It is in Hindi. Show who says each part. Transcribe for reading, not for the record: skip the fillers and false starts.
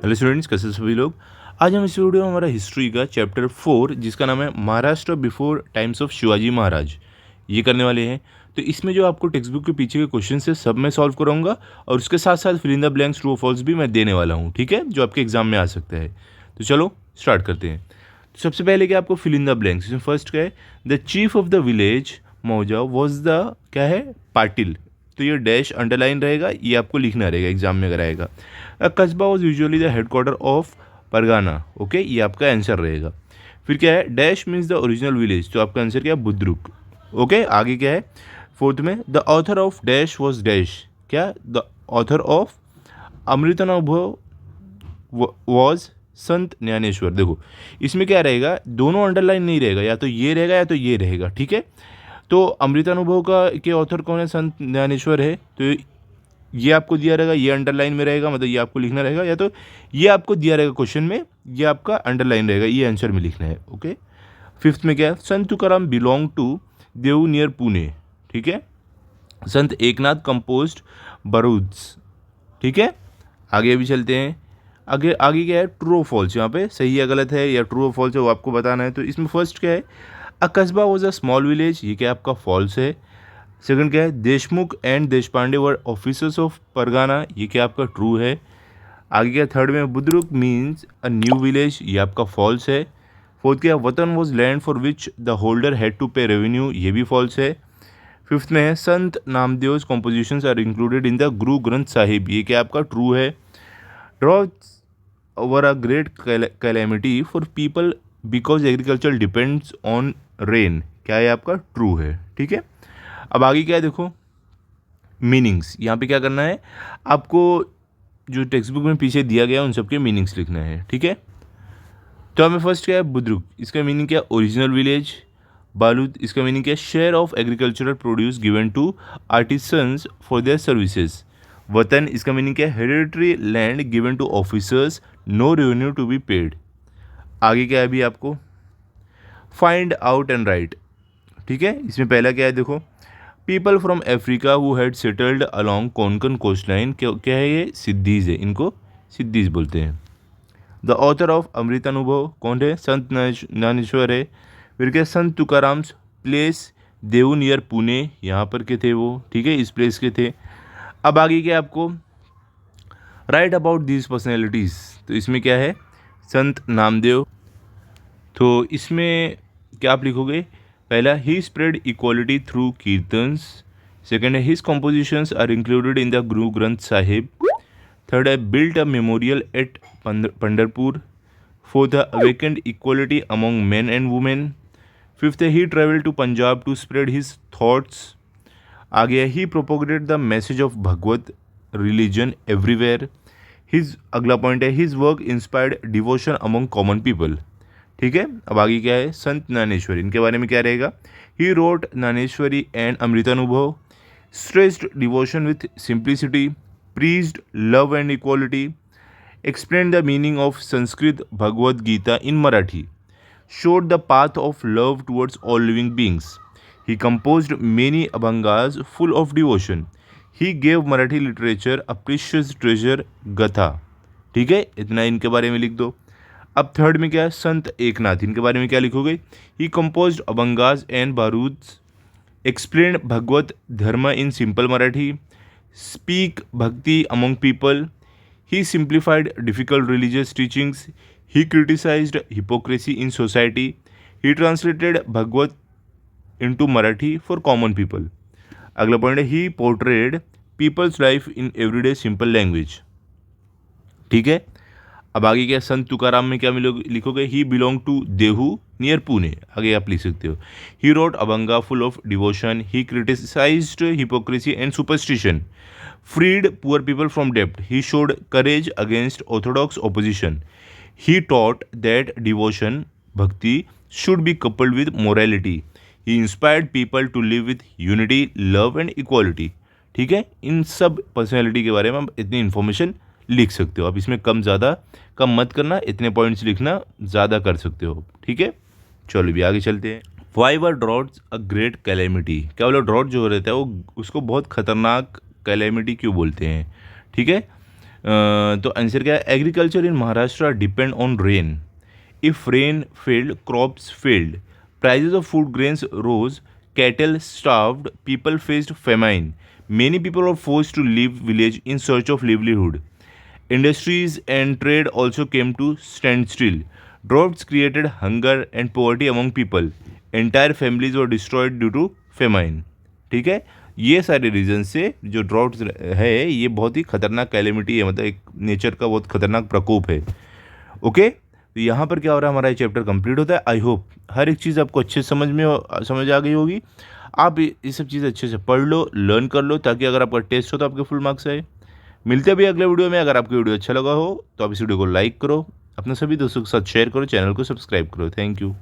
Speaker 1: हेलो स्टूडेंट्स, कैसे सभी लोग। आज हम इस वीडियो में हमारा हिस्ट्री का चैप्टर 4 जिसका नाम है Maharashtra before times of Shivaji Maharaj ये करने वाले हैं। तो इसमें जो आपको टेक्स्ट बुक के पीछे के क्वेश्चन है सब मैं सॉल्व कराऊंगा और उसके साथ साथ fill in the blanks true और फॉल्स भी मैं देने वाला हूँ, ठीक है, जो आपके एग्जाम में आ सकता है। तो चलो स्टार्ट करते हैं। तो सबसे पहले क्या आपको फिल इन द ब्लैंक्स, इसमें फर्स्ट क्या है, the chief of the village मौजा वॉज द क्या है, पाटिल। तो ये डैश अंडरलाइन रहेगा, ये आपको लिखना रहेगा एग्जाम में अगर आएगा। Kasba was usually the headquarter of pargana, okay, ये आपका आंसर रहेगा। फिर क्या है, dash means the original village, तो आपका आंसर क्या है, बुद्रुक, ओके। आगे क्या है, फोर्थ में the author of dash was dash, क्या, the author of Amritanubhav was संत ज्ञानेश्वर। देखो इसमें क्या रहेगा, दोनों अंडरलाइन नहीं रहेगा, या तो ये रहेगा या तो ये रहेगा, ठीक है। तो अमृतानुभव का के ऑथर कौन है, संत ज्ञानेश्वर है, तो ये आपको दिया रहेगा, ये अंडरलाइन में रहेगा, मतलब ये आपको लिखना रहेगा, या तो ये आपको दिया रहेगा क्वेश्चन में, ये आपका अंडरलाइन रहेगा, ये आंसर में लिखना है, ओके। फिफ्थ में क्या है, संत तुकाराम बिलोंग टू देऊ नियर पुणे, ठीक है। संत एकनाथ कंपोस्ट बरूद्स, ठीक है। आगे भी चलते हैं, आगे आगे क्या है, ट्रू और फॉल्स, यहाँ पे सही है गलत है या ट्रू और फॉल्स है वो आपको बताना है। तो इसमें फर्स्ट क्या है, अ कस्बा वॉज अ स्मॉल विलेज, ये क्या आपका फॉल्स है। सेकंड क्या है, Deshmukh and Deshpande were officers of pargana, ये क्या आपका ट्रू है। आगे क्या, थर्ड में budruk means a new village, ये आपका फॉल्स है। फोर्थ क्या, watan was land for which the holder had to pay revenue, ये भी फॉल्स है। फिफ्थ में है, Sant Namdev compositions are included in the Guru Granth Sahib, ये क्या आपका ट्रू है। Droughts were a great calamity for people because agriculture depends on rain, क्या है आपका ट्रू है, ठीक है। अब आगे क्या है, देखो मीनिंग्स, यहाँ पे क्या करना है आपको, जो टेक्स्ट बुक में पीछे दिया गया उन सब के मीनिंग्स लिखना है, ठीक है। तो हमें फर्स्ट क्या है, बुद्रुक, इसका मीनिंग क्या, ओरिजिनल विलेज। बालूद, इसका मीनिंग क्या, share of agricultural produce given to artisans for their services. वतन, इसका मीनिंग क्या, hereditary land given to officers, no revenue to be paid. आगे क्या है अभी आपको, फाइंड आउट एंड राइट, ठीक है। इसमें पहला क्या है, देखो people from Africa who had settled along Konkan coast line, क्या है ये, सिद्धीज है, इनको सिद्धीज बोलते हैं। द ऑथर ऑफ अमृतानुभव कौन है, संत ज्ञानेश्वर है। फिर क्या, संत तुकाराम्स प्लेस देऊ नियर पुणे, यहाँ पर के थे वो, ठीक है, इस प्लेस के थे। अब आगे क्या आपको, राइट अबाउट दीज पर्सनैलिटीज़, तो इसमें क्या है, संत नामदेव, तो इसमें क्या आप लिखोगे, पहला ही spread equality through kirtans. Second है, his compositions are included in the Guru Granth Sahib. Third है, built a memorial at Pandharpur. Fourth है, awakened equality among man and women. Fifth है, he travel to Punjab to spread his thoughts. आगे है, he propagated the message of Bhagwat religion everywhere. His अगला पॉइंट है, his work inspired devotion among common people, ठीक है। अब आगे क्या है, संत ज्ञानेश्वरी, इनके बारे में क्या रहेगा, he wrote Dnyaneshwari and Amritanubhav, stressed devotion with simplicity, preached love and equality, explain the meaning of Sanskrit Bhagavad Gita in Marathi, showed the path of love towards all living beings. He composed many abhangas full of devotion. He gave Marathi literature a precious treasure, gatha. ठीक है, इतना इनके बारे में लिख दो। अब थर्ड में क्या है, संत एकनाथ, इनके बारे में क्या लिखोगे, ही कंपोज्ड अभंगास एंड बारूद्स, एक्सप्लेन भगवत धर्म इन सिंपल मराठी, स्पीक भक्ति among people, he simplified difficult religious teachings, he criticized hypocrisy in society, he translated Bhagavad into Marathi for common people. अगला पॉइंट है, he portrayed people's life in everyday simple language, ठीक है। अब आगे क्या, संत तुकाराम में क्या लिखोगे, he belong to Dehu near Pune, आगे आप लिख सकते हो। He wrote abhanga full of devotion, he criticised hypocrisy and superstition, freed poor people from डेप्ट, he showed courage against orthodox opposition, he taught that devotion bhakti should be coupled with morality, he inspired people to live with unity love and equality, ठीक है। इन सब पर्सनैलिटी के बारे में आप इतनी इन्फॉर्मेशन लिख सकते हो, आप इसमें कम मत करना, इतने पॉइंट्स लिखना, ज़्यादा कर सकते हो, ठीक है। चलो भी आगे चलते हैं। Why were droughts a great calamity, क्या बोलो, ड्रॉट जो रहता है वो उसको बहुत खतरनाक कैलेमिटी क्यों बोलते हैं, ठीक है। तो आंसर क्या है, agriculture in Maharashtra depend on rain. If rain failed, crops failed, prices of food grains rose, cattle starved, people faced famine, many people were forced to leave village in search of livelihood. Industries and trade also came to standstill. Droughts created hunger and poverty among people. Entire families were destroyed due to famine. ठीक है, ये सारे रीजन से जो ड्रॉट्स है ये बहुत ही खतरनाक कैलेमिटी है, मतलब एक नेचर का बहुत खतरनाक प्रकोप है. ओके, तो यहाँ पर क्या हो रहा है, हमारा ये चैप्टर कंप्लीट होता है. आई होप हर एक चीज़ आपको अच्छे समझ आ गई होगी. आप ये सब चीज़ें अच्छे से पढ़ लो, लर्न कर लो, ताकि अगर आपका टेस्ट हो तो आपके फुल मार्क्स आए. मिलते भी अगले वीडियो में. अगर आपको वीडियो अच्छा लगा हो तो आप इस वीडियो को लाइक करो, अपने सभी दोस्तों के साथ शेयर करो, चैनल को सब्सक्राइब करो. Thank you.